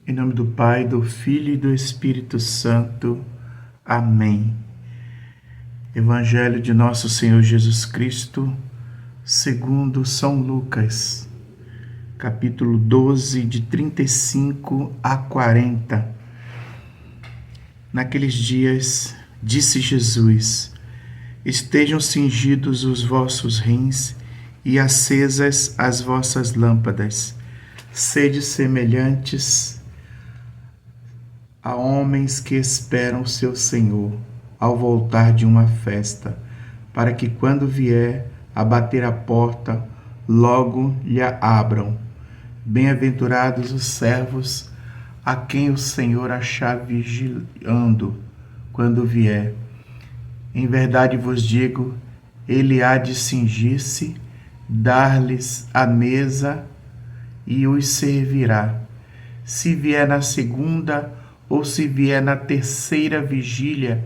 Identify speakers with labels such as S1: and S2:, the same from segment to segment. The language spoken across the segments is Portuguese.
S1: Em nome do Pai, do Filho e do Espírito Santo. Amém. Evangelho de Nosso Senhor Jesus Cristo, segundo São Lucas, capítulo 12, de 35 a 40. Naqueles dias, disse Jesus: estejam cingidos os vossos rins e acesas as vossas lâmpadas. Sede semelhantes a homens que esperam seu Senhor ao voltar de uma festa, para que quando vier a bater a porta, logo lhe abram. Bem-aventurados os servos a quem o Senhor achar vigiando quando vier. Em verdade vos digo, ele há de cingir-se, dar-lhes a mesa e os servirá. Se vier na segunda ou se vier na terceira vigília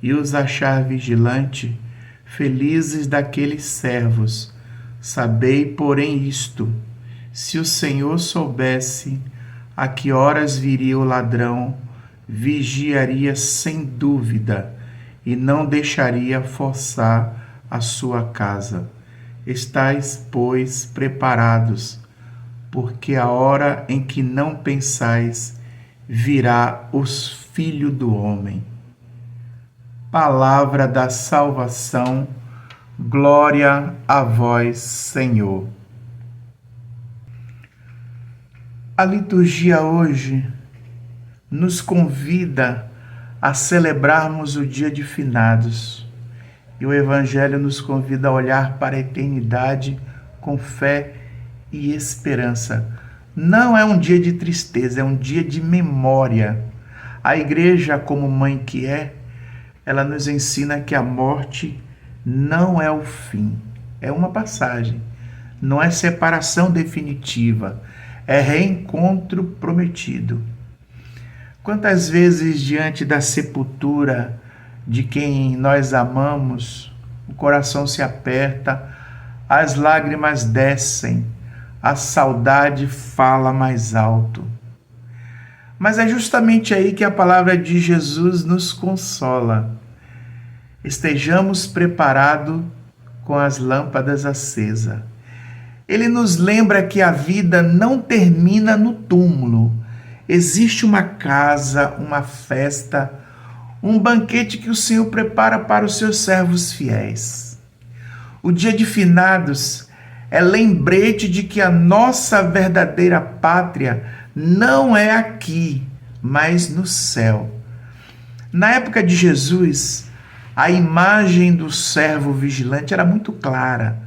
S1: e os achar vigilante, felizes daqueles servos. Sabei, porém, isto: se o Senhor soubesse a que horas viria o ladrão, vigiaria sem dúvida e não deixaria forçar a sua casa. Estais, pois, preparados, porque a hora em que não pensais virá o Filho do Homem. Palavra da salvação, glória a vós, Senhor. A liturgia hoje nos convida a celebrarmos o dia de finados, e o Evangelho nos convida a olhar para a eternidade com fé e esperança. Não é um dia de tristeza, é um dia de memória. A Igreja, como mãe que é, ela nos ensina que a morte não é o fim, é uma passagem, não é separação definitiva, é reencontro prometido. Quantas vezes, diante da sepultura de quem nós amamos, o coração se aperta, as lágrimas descem, a saudade fala mais alto. Mas é justamente aí que a palavra de Jesus nos consola. Estejamos preparados com as lâmpadas acesas. Ele nos lembra que a vida não termina no túmulo. Existe uma casa, uma festa, um banquete que o Senhor prepara para os seus servos fiéis. O dia de finados é lembrete de que a nossa verdadeira pátria não é aqui, mas no céu. Na época de Jesus, a imagem do servo vigilante era muito clara.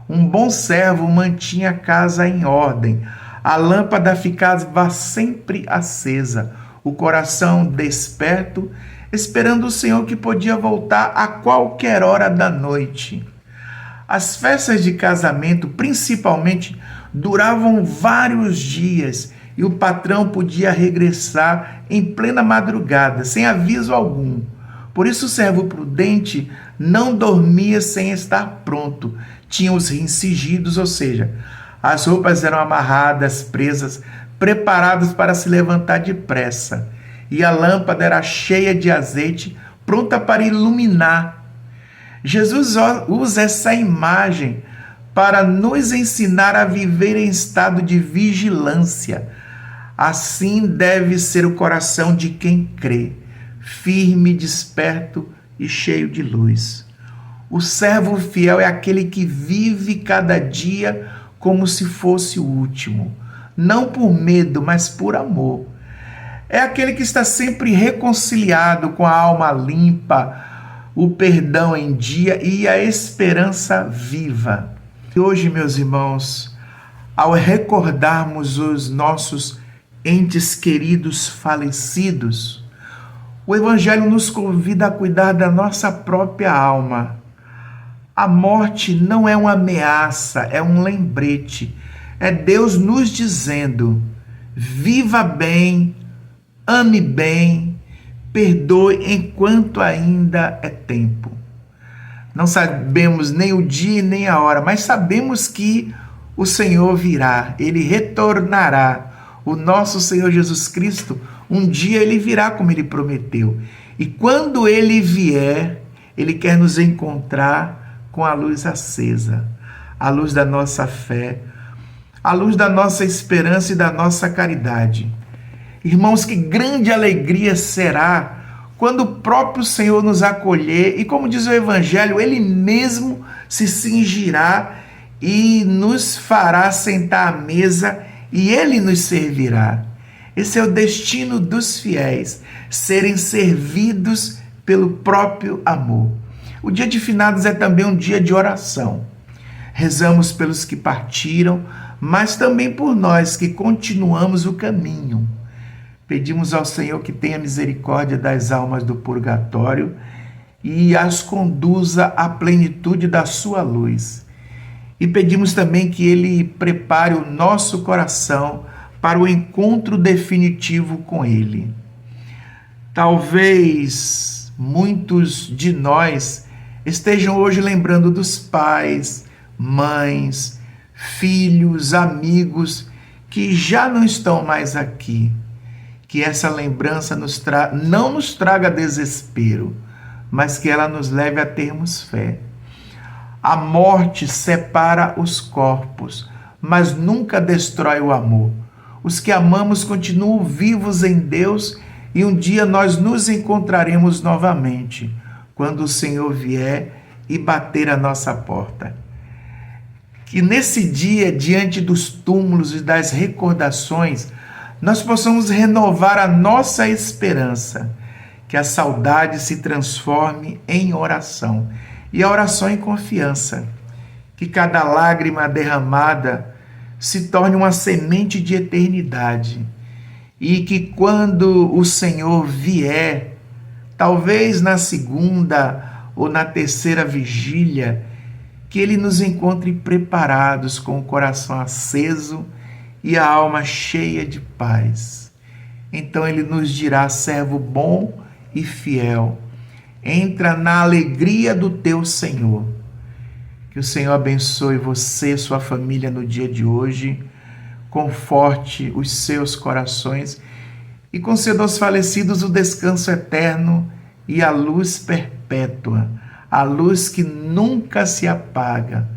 S1: Um bom servo mantinha a casa em ordem, a lâmpada ficava sempre acesa, o coração desperto, esperando o Senhor que podia voltar a qualquer hora da noite. As festas de casamento, principalmente, duravam vários dias e o patrão podia regressar em plena madrugada, sem aviso algum. Por isso o servo prudente não dormia sem estar pronto. Tinha os rins cingidos, ou seja, as roupas eram amarradas, presas, preparadas para se levantar depressa. E a lâmpada era cheia de azeite, pronta para iluminar. Jesus usa essa imagem para nos ensinar a viver em estado de vigilância. Assim deve ser o coração de quem crê, firme, desperto e cheio de luz. O servo fiel é aquele que vive cada dia como se fosse o último, não por medo, mas por amor. É aquele que está sempre reconciliado com a alma limpa, o perdão em dia e a esperança viva. E hoje, meus irmãos, ao recordarmos os nossos entes queridos falecidos, o Evangelho nos convida a cuidar da nossa própria alma. A morte não é uma ameaça, é um lembrete. É Deus nos dizendo: viva bem, ame bem, perdoe enquanto ainda é tempo. Não sabemos nem o dia nem a hora, mas sabemos que o Senhor virá, Ele retornará. O nosso Senhor Jesus Cristo, um dia ele virá como ele prometeu. E quando ele vier, ele quer nos encontrar com a luz acesa, a luz da nossa fé, a luz da nossa esperança e da nossa caridade. Irmãos, que grande alegria será quando o próprio Senhor nos acolher e, como diz o Evangelho, Ele mesmo se cingirá e nos fará sentar à mesa e Ele nos servirá. Esse é o destino dos fiéis, serem servidos pelo próprio amor. O dia de finados é também um dia de oração. Rezamos pelos que partiram, mas também por nós que continuamos o caminho. Pedimos ao Senhor que tenha misericórdia das almas do purgatório e as conduza à plenitude da sua luz. E pedimos também que Ele prepare o nosso coração para o encontro definitivo com Ele. Talvez muitos de nós estejam hoje lembrando dos pais, mães, filhos, amigos que já não estão mais aqui. Que essa lembrança não nos traga desespero, mas que ela nos leve a termos fé. A morte separa os corpos, mas nunca destrói o amor. Os que amamos continuam vivos em Deus e um dia nós nos encontraremos novamente, quando o Senhor vier e bater a nossa porta. Que nesse dia, diante dos túmulos e das recordações, nós possamos renovar a nossa esperança, que a saudade se transforme em oração, e a oração em confiança, que cada lágrima derramada se torne uma semente de eternidade, e que quando o Senhor vier, talvez na segunda ou na terceira vigília, que Ele nos encontre preparados com o coração aceso e a alma cheia de paz. Então Ele nos dirá: servo bom e fiel, entra na alegria do teu Senhor. Que o Senhor abençoe você e sua família no dia de hoje, conforte os seus corações e conceda aos falecidos o descanso eterno e a luz perpétua, a luz que nunca se apaga,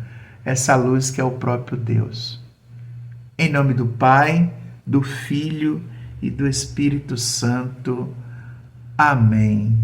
S1: essa luz que é o próprio Deus. Em nome do Pai, do Filho e do Espírito Santo. Amém.